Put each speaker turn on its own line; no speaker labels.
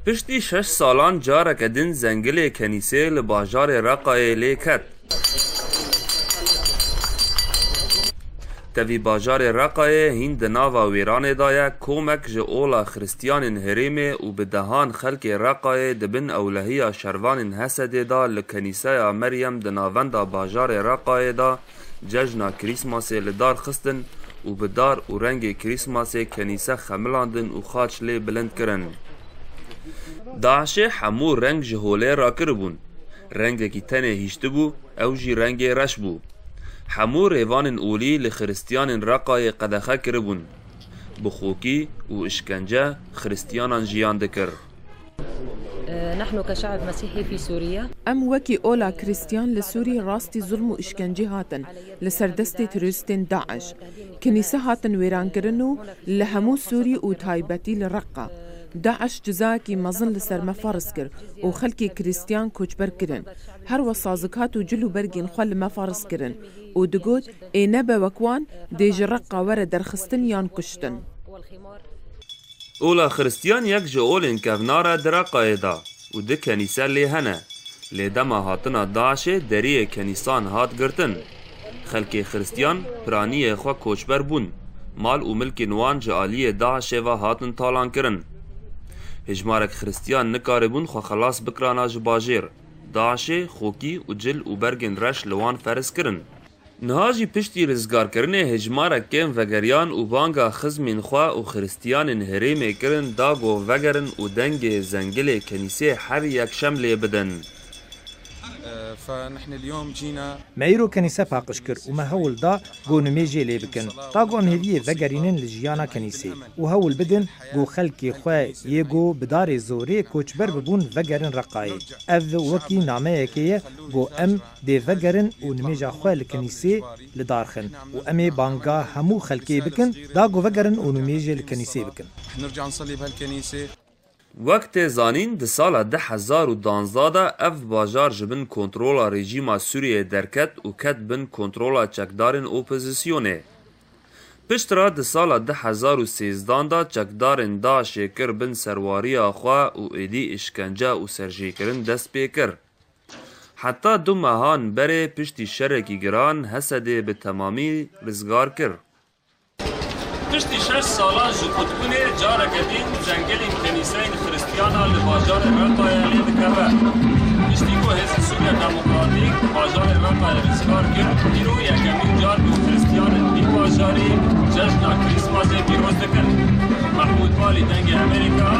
پشتی 6 سالان جارک دن زنگل کنیسه لباجار رقای لیکت. تاوی باجار رقای هند ناوا ویران دایا کومک جه اولا خریستیان هریمه و بدهان خلق رقای دبن اولهی شروان حسد دا لکنیسه مریم دناوند باجار رقای دا ججنا کریسماس لدار خستن و بدار و رنگ کریسماس کنیسه خملاندن و خاچ لی بلند کرن. داعش همو رنگ جهوله را کربون. رنگ کی تنه هیشته بو او جی رنگ رش بو. همو ریوان اولی لخریستیان رقای قدخه کربون. بخوکی و اشکنجه خریستیانان جیان دکر.
نحن كشعب مسيحي في سوريا
ام وكي اولا كريستيان لسوري راستي ظلم و اشكنجي هاتن لسردستي تروستين داعش كنيسة هاتن ويران كرنو لهمو سوري و تايبتي لرقة داعش جزاكي مظن لسر مفارس كر و خلقي كريستيان كوچبر كرن هر وصازقات و جلو برگين خوال مفارس كرن و دقود اي نبا وكوان ديج رقة ورا درخستن يان كشتن.
اولا خریستیان یک جئولین کفنارا درقای دا و ده کنیسه لی هنه لی دما هاتنا داعش دری کنیسان هات گرتن خلق خریستیان پرانی خوا کوچبر بون مال و ملک نوان جعالی داعش و هاتن تالان کرن هجمارک خریستیان نکاره بون خوا خلاص بکرانا جباجیر داعش خوکی و جل و برگن رش لوان فرس کرن نهاجی پشتی رزگار کرنه هجمارک کم وگریان و بانگا خزمین خوا و خریستیان هریمه کرن داگو وگرن و دنگ زنگل کنیسه هر یک شمله بدن.
فنحن اليوم جينا
مايرو كنيسة باقشكر وما هول دا جو نميجي لي بكن طاقو انهديه وگرينن لجيانا كنيسة وهول بدن جو خلقي خواه يگو بدار زوري كوچبر ببون وگرن رقاي اذ وكي ناميكيه جو ام دي وگرن ونميجا خواه لكنيسة لدارخن وامي بانگا همو خلقي بكن دا جو وگرن ونميجي لكنيسة بكن
نرجع نصلي بهالكنيسة
وقت زانین ده سال 2012 اف باجار جبن کنترولا رژیما سوریه درکت و کت بن کنترولا چکدارن اپوزیسیونه. پشترا ده سال 2013 دا چکدارن دا شکر بن سرواری آخوا و ایدی اشکنجه و سرجیکرن دست پیکر. حتی دو ماهان بره پشتی شرکی گران حسده به تمامی رزگار کر. پشتی 6 سالان جکوتبونه جارکدین زنگلین کنیسین خریستیانا لباجار رقای لید کرده. پشتی کو حزب سوریا دموکراتیک باجار رقای رزگار کرد دیرو یکمین جار دو خریستیان بی باجاری جشن کریسماس پیروز دکن. محمود والی دنگ امریکا